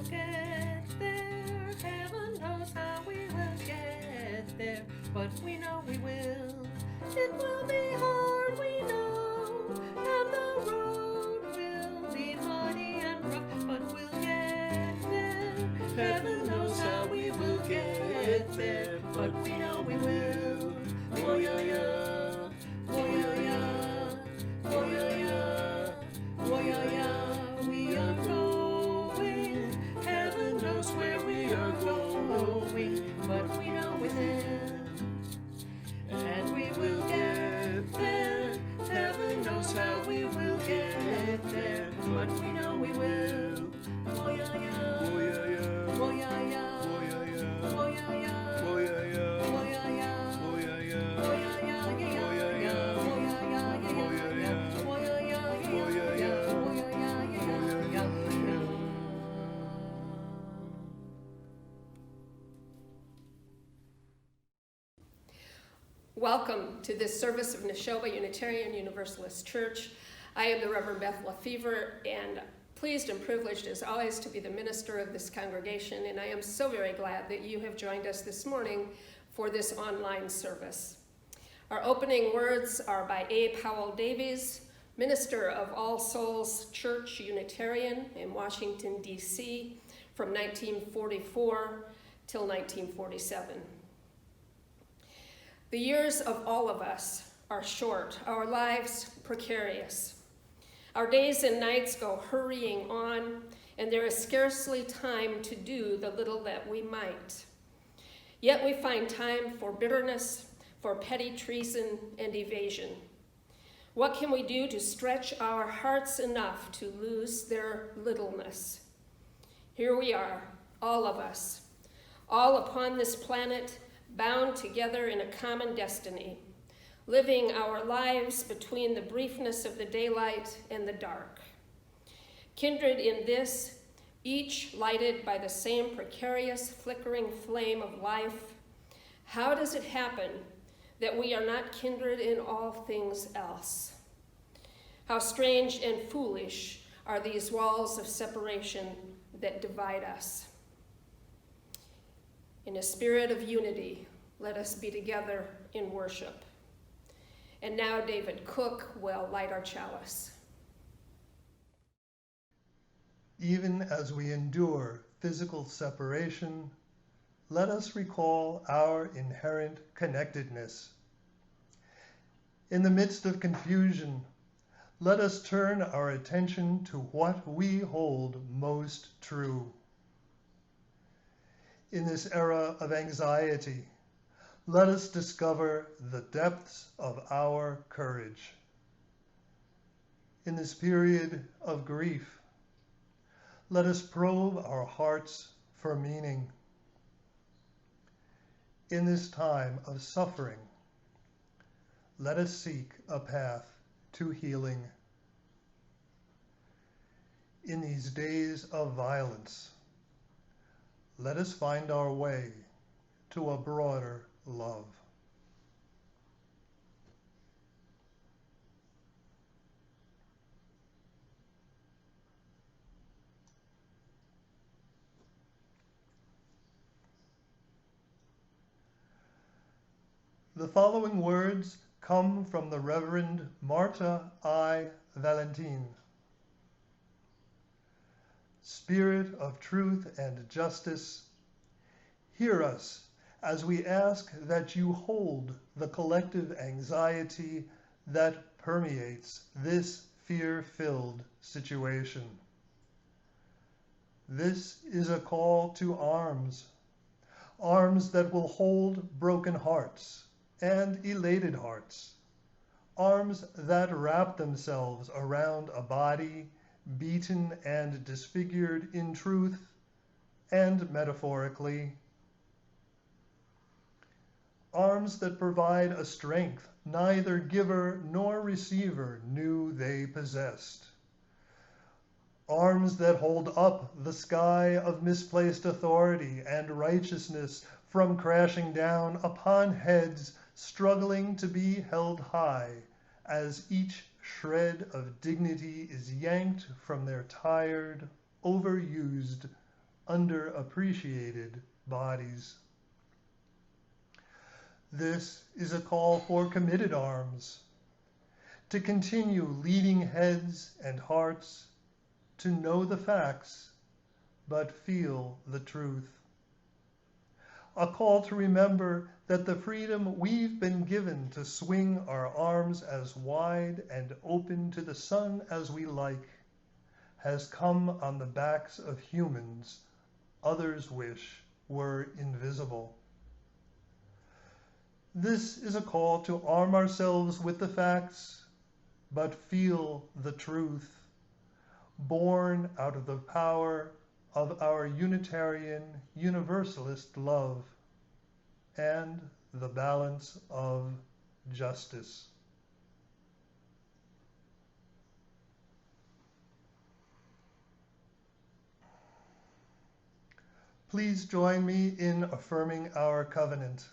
will get there. Heaven knows how we will get there, but we know we will. It will be hard, we know, and the road will be muddy and rough, but we'll get there. Heaven knows how we will get there, but we know we will. Woyaya, woyaya, woyaya, woyaya, we are going. Heaven knows where we are going, but we know within. And we will get there. Heaven knows how we will get there, but we know we will. Woyaya, woyaya, woyaya, woyaya, woyaya, woyaya, woyaya, woyaya, woyaya, woyaya, woyaya, woyaya. Welcome to this service of Neshoba Unitarian Universalist Church. I am the Reverend Beth Lefever, and pleased and privileged as always to be the minister of this congregation, and I am so very glad that you have joined us this morning for this online service. Our opening words are by A. Powell Davies, minister of All Souls Church Unitarian in Washington, D.C. from 1944 till 1947. The years of all of us are short, our lives precarious. Our days and nights go hurrying on, and there is scarcely time to do the little that we might. Yet we find time for bitterness, for petty treason and evasion. What can we do to stretch our hearts enough to lose their littleness? Here we are, all of us, all upon this planet, bound together in a common destiny, living our lives between the briefness of the daylight and the dark. Kindred in this, each lighted by the same precarious, flickering flame of life, how does it happen that we are not kindred in all things else? How strange and foolish are these walls of separation that divide us. In a spirit of unity, let us be together in worship. And now David Cooke will light our chalice. Even as we endure physical separation, let us recall our inherent connectedness. In the midst of confusion, let us turn our attention to what we hold most true. In this era of anxiety, let us discover the depths of our courage. In this period of grief, let us probe our hearts for meaning. In this time of suffering, let us seek a path to healing. In these days of violence, let us find our way to a broader love. The following words come from the Reverend Marta I. Valentin. Spirit of truth and justice, hear us as we ask that you hold the collective anxiety that permeates this fear-filled situation. This is a call to arms, arms that will hold broken hearts and elated hearts, arms that wrap themselves around a body beaten and disfigured in truth and metaphorically, arms that provide a strength neither giver nor receiver knew they possessed, arms that hold up the sky of misplaced authority and righteousness from crashing down upon heads struggling to be held high as each shred of dignity is yanked from their tired, overused underappreciated bodies. This is a call for committed arms, to continue leading heads and hearts, to know the facts, but feel the truth. A call to remember that the freedom we've been given to swing our arms as wide and open to the sun as we like has come on the backs of humans others wish were invisible. This is a call to arm ourselves with the facts, but feel the truth, born out of the power of our Unitarian Universalist love and the balance of justice. Please join me in affirming our covenant.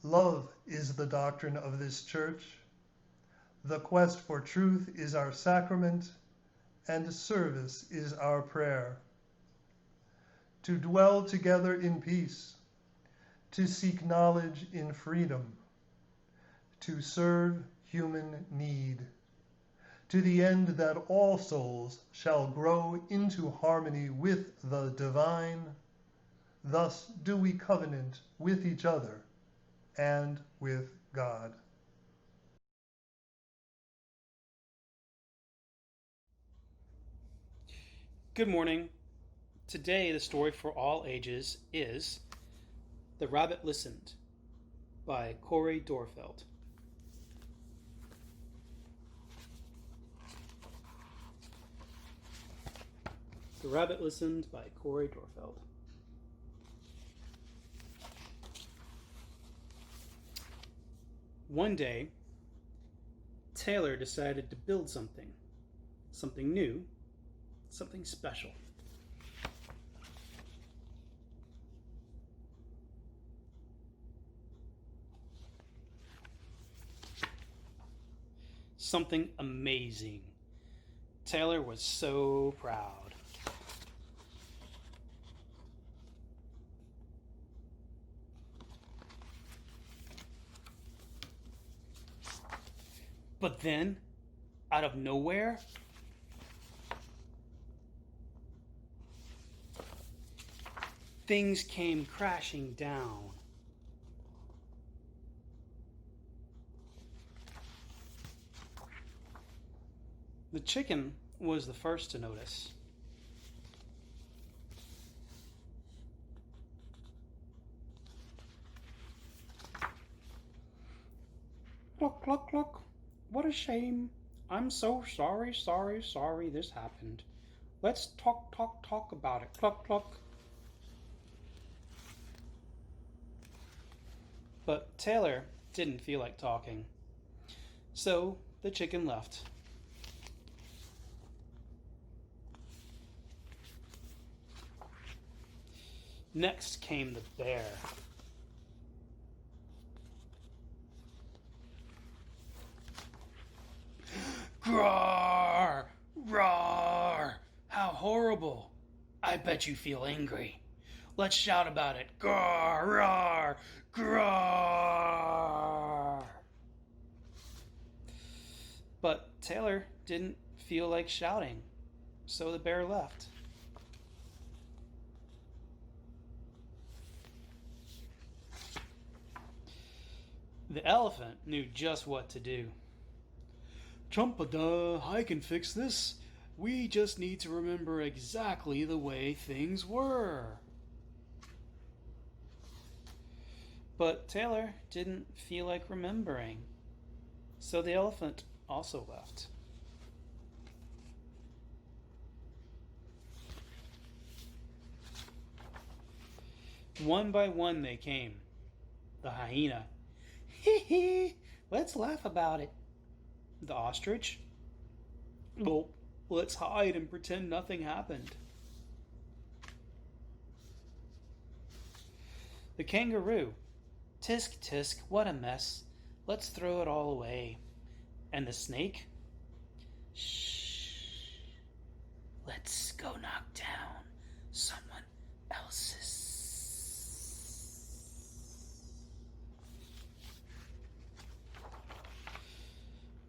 Love is the doctrine of this church. The quest for truth is our sacrament, and service is our prayer. To dwell together in peace, to seek knowledge in freedom, to serve human need, to the end that all souls shall grow into harmony with the divine. Thus do we covenant with each other and with God. Good morning. Today, the story for all ages is The Rabbit Listened by Cori Doerrfeld. The Rabbit Listened by Cori Doerrfeld. One day, Taylor decided to build something new, something special. Something amazing. Taylor was so proud. But then, out of nowhere, things came crashing down. The chicken was the first to notice. Cluck, cluck, cluck. What a shame. I'm so sorry this happened. Let's talk about it. Cluck, cluck. But Taylor didn't feel like talking. So the chicken left. Next came the bear. Roar! Roar! How horrible! I bet you feel angry. Let's shout about it. Roar! Roar! Roar! But Taylor didn't feel like shouting, so the bear left. The elephant knew just what to do. Chumpada, I can fix this. We just need to remember exactly the way things were. But Taylor didn't feel like remembering, so the elephant also left. One by one they came. The hyena. Hee hee, let's laugh about it. The ostrich. Well, let's hide and pretend nothing happened. The kangaroo. Tisk tisk, what a mess. Let's throw it all away. And the snake? Shh. Let's go knock down someone else's.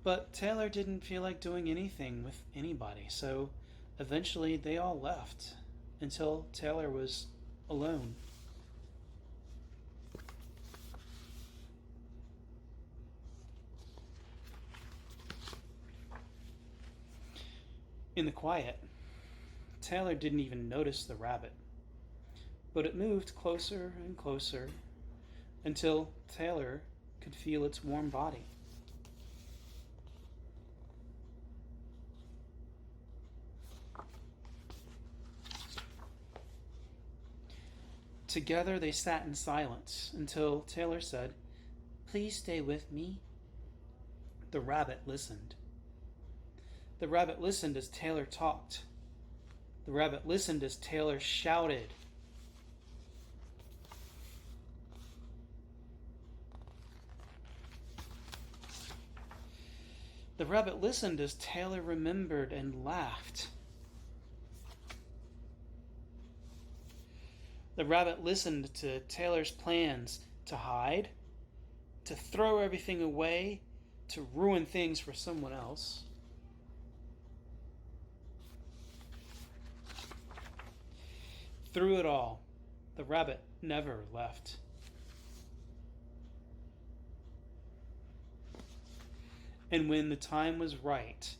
But Taylor didn't feel like doing anything with anybody, so eventually they all left until Taylor was alone. In the quiet, Taylor didn't even notice the rabbit, but it moved closer and closer until Taylor could feel its warm body. Together they sat in silence until Taylor said, "Please stay with me." The rabbit listened. The rabbit listened as Taylor talked. The rabbit listened as Taylor shouted. The rabbit listened as Taylor remembered and laughed. The rabbit listened to Taylor's plans to hide, to throw everything away, to ruin things for someone else. Through it all, the rabbit never left. And when the time was right,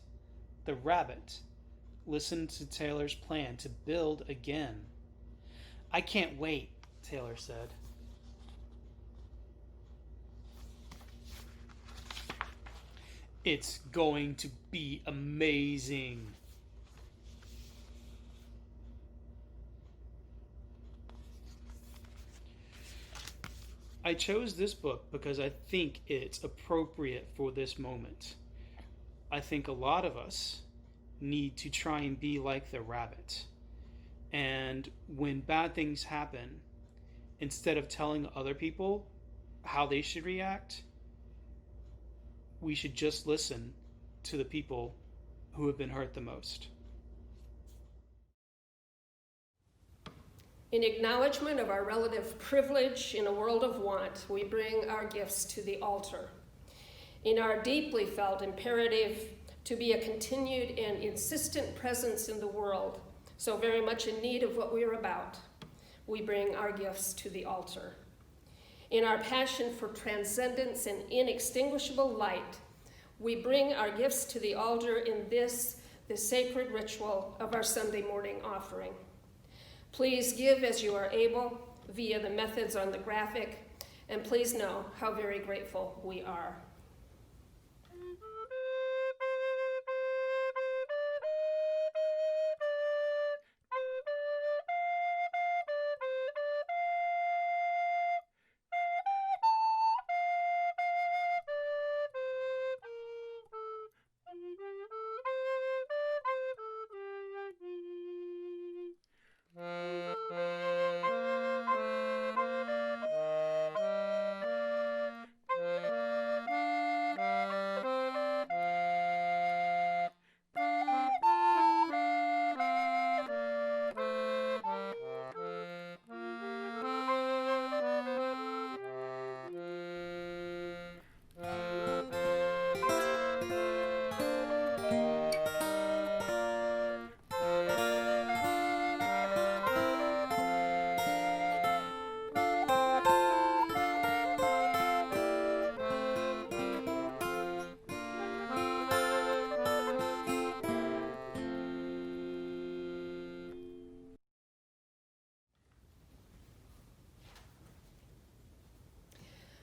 the rabbit listened to Taylor's plan to build again. "I can't wait," Taylor said. "It's going to be amazing." I chose this book because I think it's appropriate for this moment. I think a lot of us need to try and be like the rabbit. And when bad things happen, instead of telling other people how they should react, we should just listen to the people who have been hurt the most. In acknowledgement of our relative privilege in a world of want, we bring our gifts to the altar. In our deeply felt imperative to be a continued and insistent presence in the world, so very much in need of what we are about, we bring our gifts to the altar. In our passion for transcendence and inextinguishable light, we bring our gifts to the altar in this, the sacred ritual of our Sunday morning offering. Please give as you are able via the methods on the graphic, and please know how very grateful we are.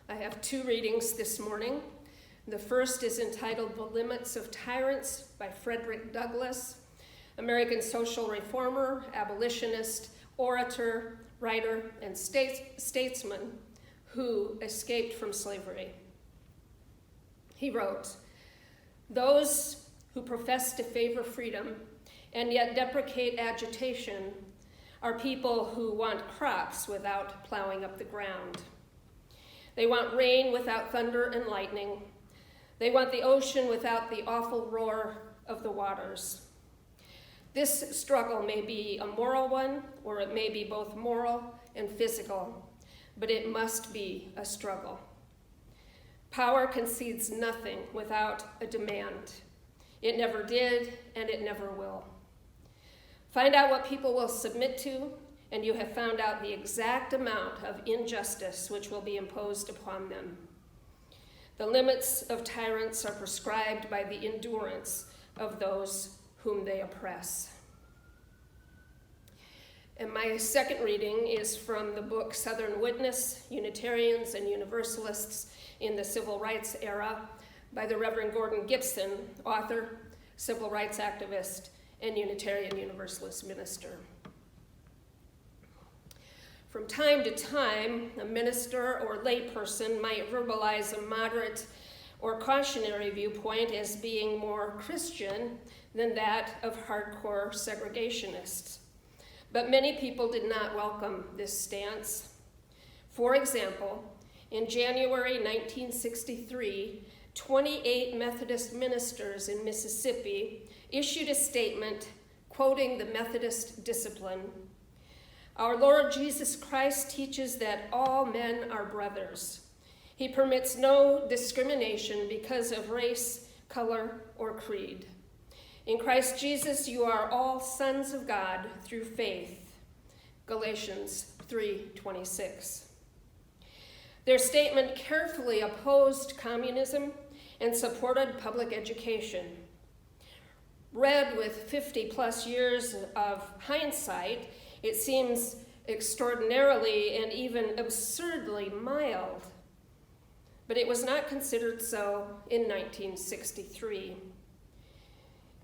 I have two readings this morning. The first is entitled The Limits of Tyrants by Frederick Douglass, American social reformer, abolitionist, orator, writer, and statesman who escaped from slavery. He wrote, "Those who profess to favor freedom and yet deprecate agitation are people who want crops without plowing up the ground. They want rain without thunder and lightning. They want the ocean without the awful roar of the waters. This struggle may be a moral one, or it may be both moral and physical, but it must be a struggle. Power concedes nothing without a demand. It never did, and it never will. Find out what people will submit to, and you have found out the exact amount of injustice which will be imposed upon them. The limits of tyrants are prescribed by the endurance of those whom they oppress. And my second reading is from the book Southern Witness, Unitarians and Universalists in the Civil Rights Era by the Reverend Gordon Gibson, author, civil rights activist, and Unitarian Universalist minister. From time to time, a minister or layperson might verbalize a moderate or cautionary viewpoint as being more Christian than that of hardcore segregationists. But many people did not welcome this stance. For example, in January 1963, 28 Methodist ministers in Mississippi issued a statement quoting the Methodist discipline. Our Lord Jesus Christ teaches that all men are brothers. He permits no discrimination because of race, color, or creed. In Christ Jesus, you are all sons of God through faith. Galatians 3:26. Their statement carefully opposed communism and supported public education. Read with 50 plus years of hindsight, it seems extraordinarily and even absurdly mild. But it was not considered so in 1963.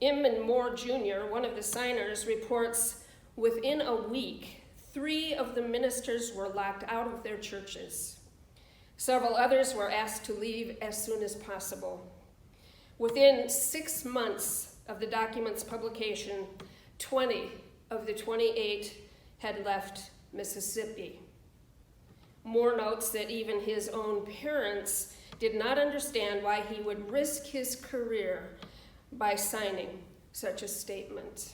Inman Moore Jr., one of the signers, reports within a week, 3 of the ministers were locked out of their churches. Several others were asked to leave as soon as possible. Within 6 months of the document's publication, 20 of the 28 had left Mississippi. Moore notes that even his own parents did not understand why he would risk his career by signing such a statement.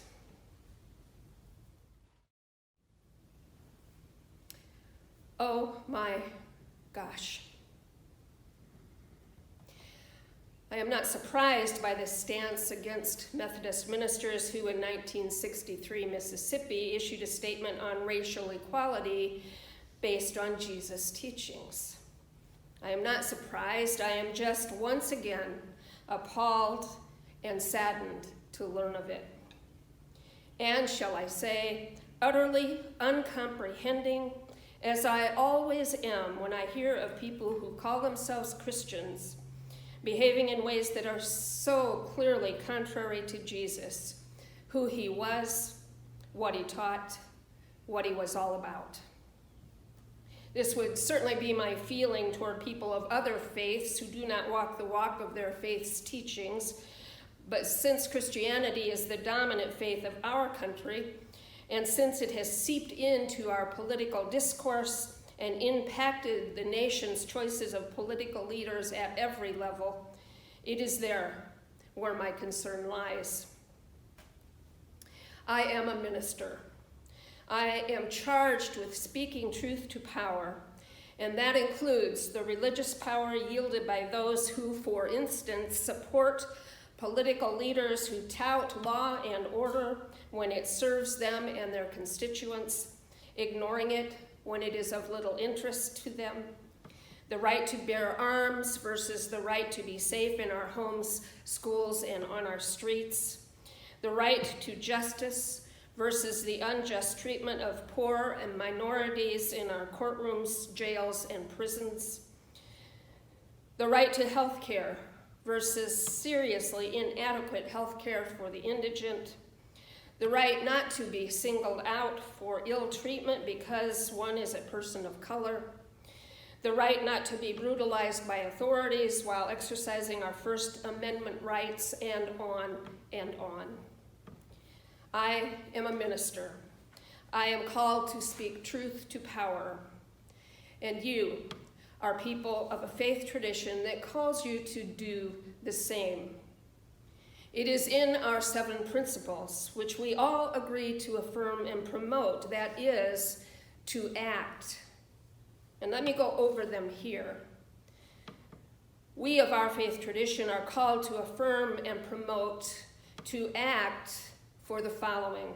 Oh my gosh. I am not surprised by this stance against Methodist ministers who in 1963 Mississippi issued a statement on racial equality based on Jesus' teachings. I am not surprised. I am just once again appalled and saddened to learn of it. And shall I say, utterly uncomprehending, as I always am when I hear of people who call themselves Christians behaving in ways that are so clearly contrary to Jesus, who he was, what he taught, what he was all about. This would certainly be my feeling toward people of other faiths who do not walk the walk of their faith's teachings. But since Christianity is the dominant faith of our country, and since it has seeped into our political discourse and impacted the nation's choices of political leaders at every level, it is there where my concern lies. I am a minister. I am charged with speaking truth to power, and that includes the religious power yielded by those who, for instance, support political leaders who tout law and order when it serves them and their constituents, ignoring it when it is of little interest to them. The right to bear arms versus the right to be safe in our homes, schools, and on our streets. The right to justice versus the unjust treatment of poor and minorities in our courtrooms, jails, and prisons. The right to health care versus seriously inadequate health care for the indigent. The right not to be singled out for ill treatment because one is a person of color. The right not to be brutalized by authorities while exercising our First Amendment rights, and on and on. I am a minister. I am called to speak truth to power. And you are people of a faith tradition that calls you to do the same. It is in our 7 principles, which we all agree to affirm and promote, that is, to act. And let me go over them here. We of our faith tradition are called to affirm and promote, to act for the following: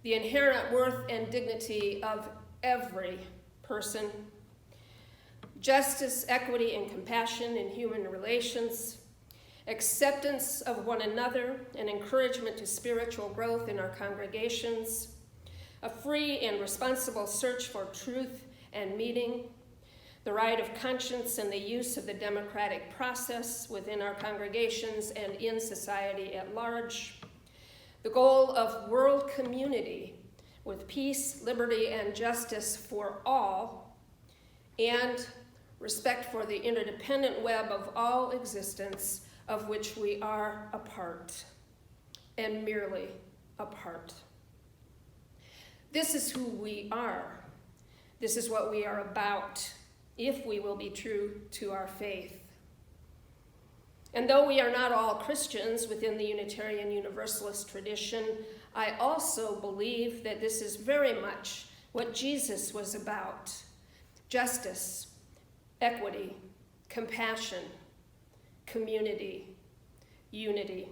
the inherent worth and dignity of every person, justice, equity, and compassion in human relations, acceptance of one another and encouragement to spiritual growth in our congregations, a free and responsible search for truth and meaning, the right of conscience and the use of the democratic process within our congregations and in society at large, the goal of world community with peace, liberty, and justice for all, and respect for the interdependent web of all existence of which we are a part, and merely a part. This is who we are. This is what we are about, if we will be true to our faith. And though we are not all Christians within the Unitarian Universalist tradition, I also believe that this is very much what Jesus was about: justice, equity, compassion, community, unity.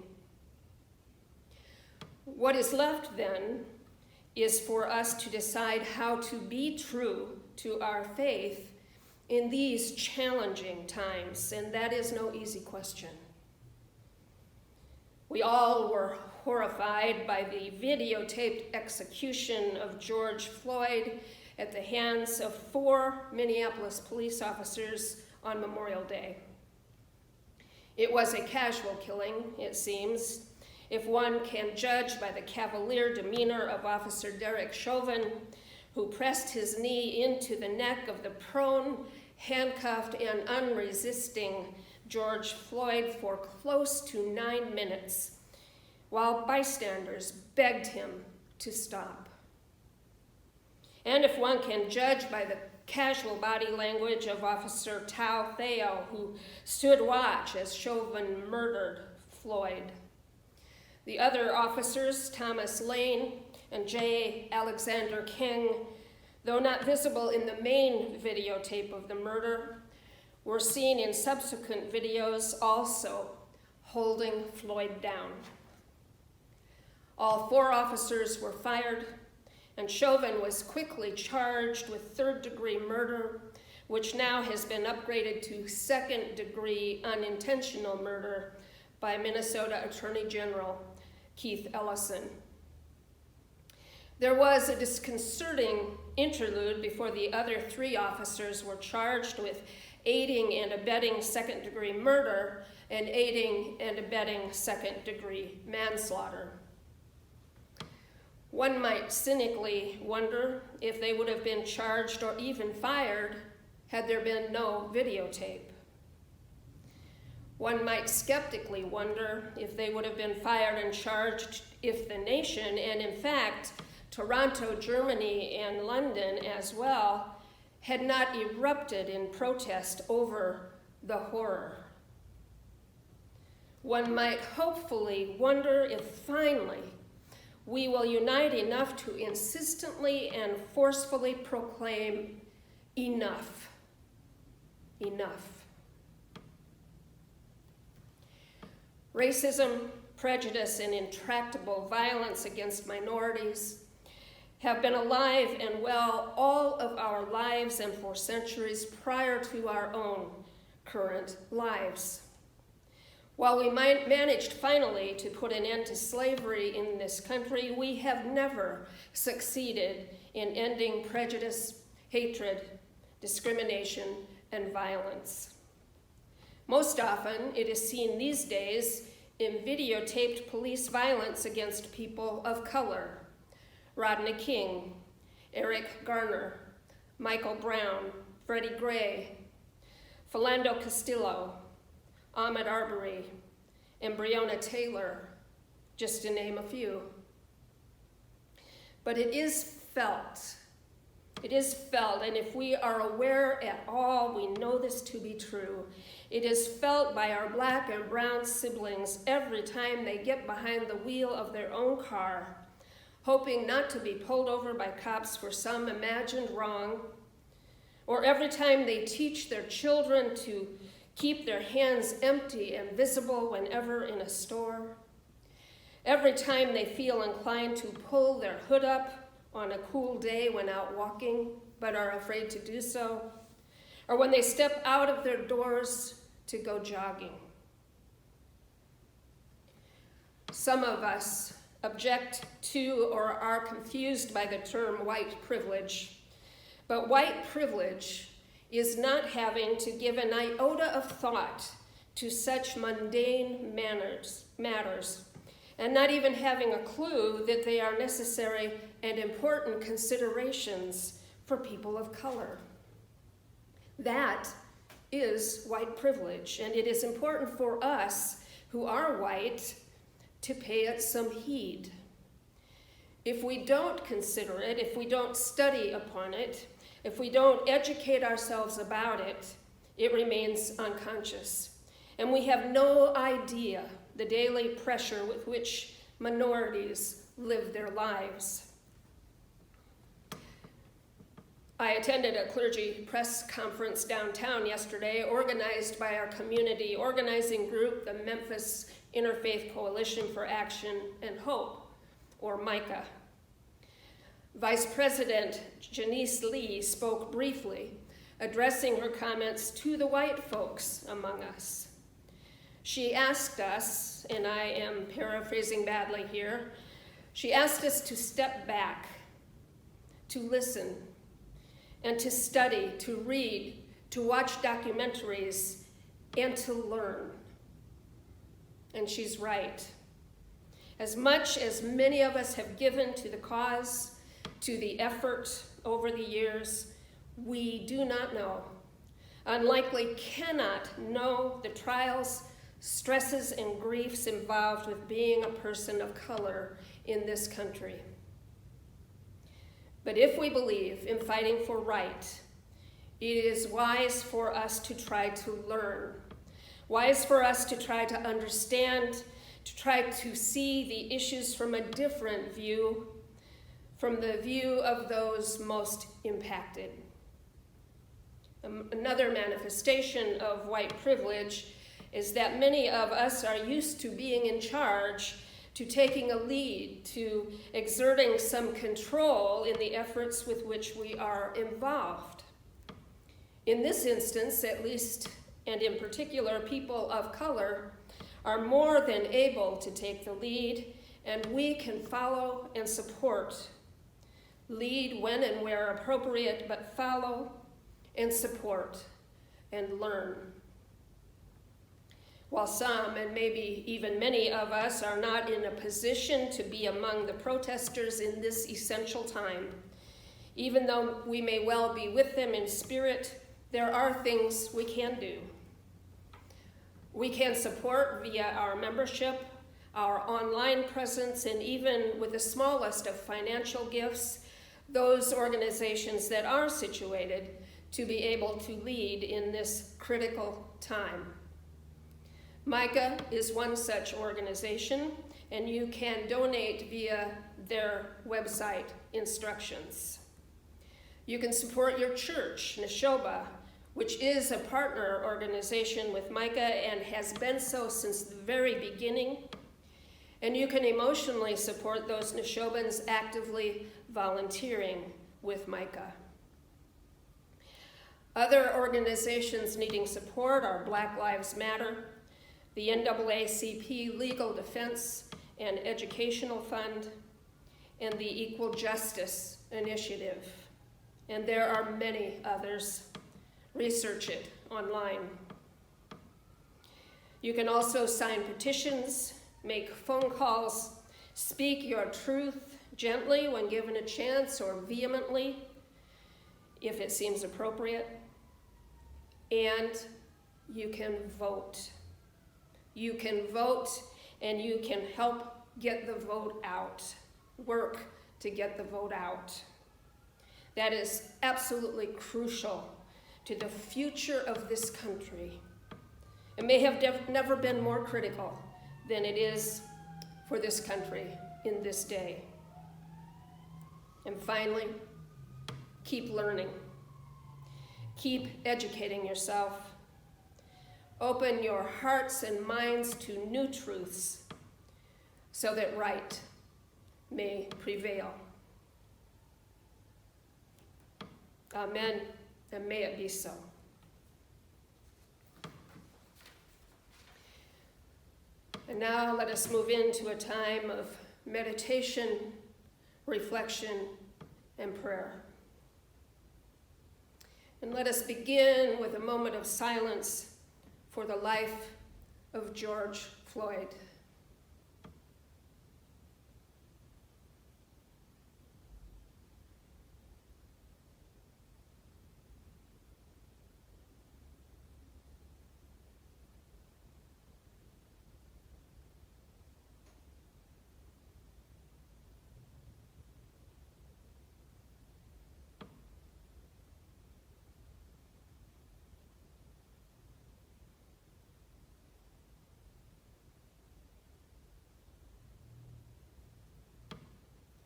What is left then is for us to decide how to be true to our faith in these challenging times, and that is no easy question. We all were horrified by the videotaped execution of George Floyd at the hands of 4 Minneapolis police officers on Memorial Day. It was a casual killing, it seems, if one can judge by the cavalier demeanor of Officer Derek Chauvin, who pressed his knee into the neck of the prone, handcuffed, and unresisting George Floyd for close to 9 minutes, while bystanders begged him to stop. And if one can judge by the casual body language of Officer Tao Theo, who stood watch as Chauvin murdered Floyd. The other officers, Thomas Lane and J. Alexander King, though not visible in the main videotape of the murder, were seen in subsequent videos also holding Floyd down. All 4 officers were fired, and Chauvin was quickly charged with 3rd-degree murder, which now has been upgraded to 2nd-degree unintentional murder by Minnesota Attorney General Keith Ellison. There was a disconcerting interlude before the other 3 officers were charged with aiding and abetting 2nd-degree murder and aiding and abetting 2nd-degree manslaughter. One might cynically wonder if they would have been charged or even fired had there been no videotape. One might skeptically wonder if they would have been fired and charged if the nation, and in fact, Toronto, Germany, and London as well, had not erupted in protest over the horror. One might hopefully wonder if finally we will unite enough to insistently and forcefully proclaim enough, enough. Racism, prejudice, and intractable violence against minorities have been alive and well all of our lives and for centuries prior to our own current lives. While we managed finally to put an end to slavery in this country, we have never succeeded in ending prejudice, hatred, discrimination, and violence. Most often, it is seen these days in videotaped police violence against people of color: Rodney King, Eric Garner, Michael Brown, Freddie Gray, Philando Castillo, Ahmaud Arbery, and Breonna Taylor, just to name a few. But it is felt It is felt, and if we are aware at all, we know this to be true. It is felt by our black and brown siblings every time they get behind the wheel of their own car, hoping not to be pulled over by cops for some imagined wrong, or every time they teach their children to keep their hands empty and visible whenever in a store, every time they feel inclined to pull their hood up on a cool day when out walking, but are afraid to do so, or when they step out of their doors to go jogging. Some of us object to or are confused by the term white privilege, but white privilege is not having to give an iota of thought to such mundane matters, and not even having a clue that they are necessary and important considerations for people of color. That is white privilege, and it is important for us who are white to pay it some heed. If we don't consider it, if we don't study upon it, if we don't educate ourselves about it, it remains unconscious. And we have no idea the daily pressure with which minorities live their lives. I attended a clergy press conference downtown yesterday, organized by our community organizing group, the Memphis Interfaith Coalition for Action and Hope, or MICA. Vice President Janice Lee spoke briefly, addressing her comments to the white folks among us. She asked us, and I am paraphrasing badly here, she asked us to step back, to listen, and to study, to read, to watch documentaries, and to learn. And she's right. As much as many of us have given to the cause, to the effort over the years, we do not know, unlikely cannot know the trials, stresses, and griefs involved with being a person of color in this country. But if we believe in fighting for right, it is wise for us to try to learn, wise for us to try to understand, to try to see the issues from a different view, from the view of those most impacted. Another manifestation of white privilege is that many of us are used to being in charge, to taking a lead, to exerting some control in the efforts with which we are involved. In this instance, at least, and in particular, people of color are more than able to take the lead, and we can follow and support. Lead when and where appropriate, but follow and support and learn. While some, and maybe even many of us, are not in a position to be among the protesters in this essential time, even though we may well be with them in spirit, there are things we can do. We can support via our membership, our online presence, and even with the smallest of financial gifts, those organizations that are situated to be able to lead in this critical time. MICA is one such organization, and you can donate via their website instructions. You can support your church, Neshoba, which is a partner organization with MICA and has been so since the very beginning. And you can emotionally support those Neshobans actively volunteering with MICA. Other organizations needing support are Black Lives Matter, the NAACP Legal Defense and Educational Fund, and the Equal Justice Initiative. And there are many others. Research it online. You can also sign petitions, make phone calls, speak your truth gently when given a chance or vehemently if it seems appropriate. And you can vote. You can vote, and you can help get the vote out. Work to get the vote out. that is absolutely crucial to the future of this country. It may have never been more critical than it is for this country in this day. And finally, keep learning. Keep educating yourself. Open your hearts and minds to new truths so that right may prevail. Amen, and may it be so. And now let us move into a time of meditation, reflection, and prayer. And let us begin with a moment of silence for the life of George Floyd.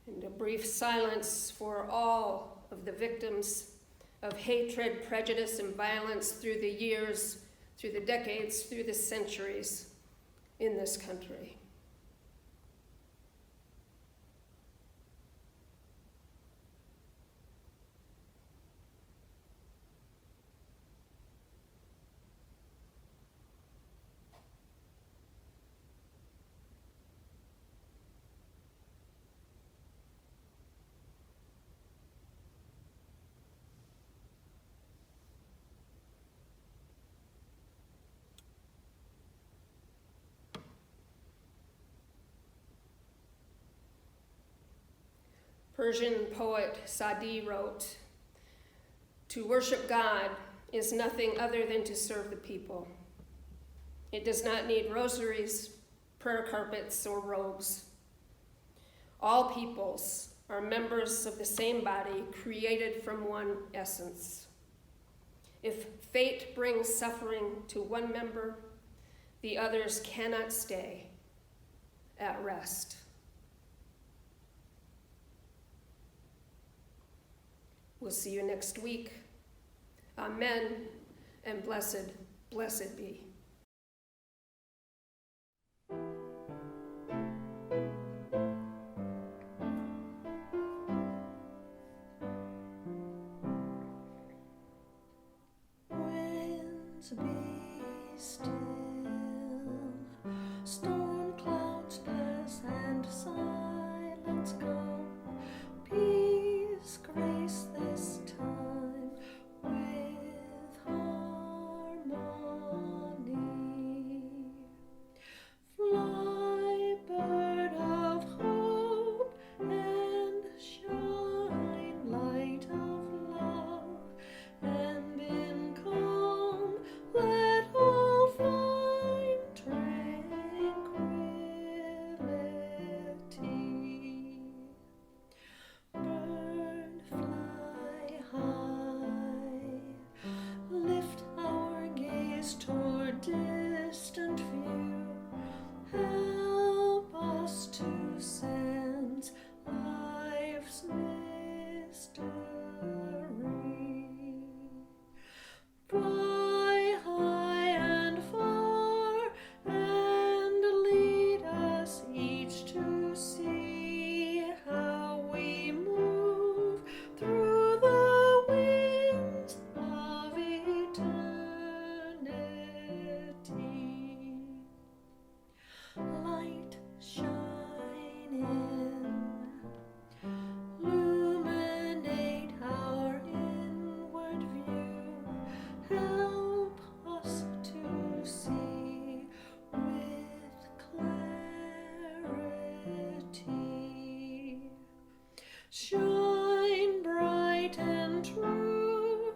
And a brief silence for all of the victims of hatred, prejudice, and violence through the years, through the decades, through the centuries in this country. Persian poet Sadi wrote, "To worship God is nothing other than to serve the people. It does not need rosaries, prayer carpets, or robes. All peoples are members of the same body, created from one essence. If fate brings suffering to one member, the others cannot stay at rest." We'll see you next week. Amen, and blessed be. Winds be still, storm clouds pass and silence go. Peace grace this time with harmony. Fly, bird of hope, and shine, light of love, and in calm let all find tranquility. Bird, fly high, lift our gaze toward distant view. Help us to sense life's mystery. Fly high and far, and lead us each to see how we move through the winds of eternity. Light shine in, illuminate our inward view. Help us to see with clarity. Shine bright and true,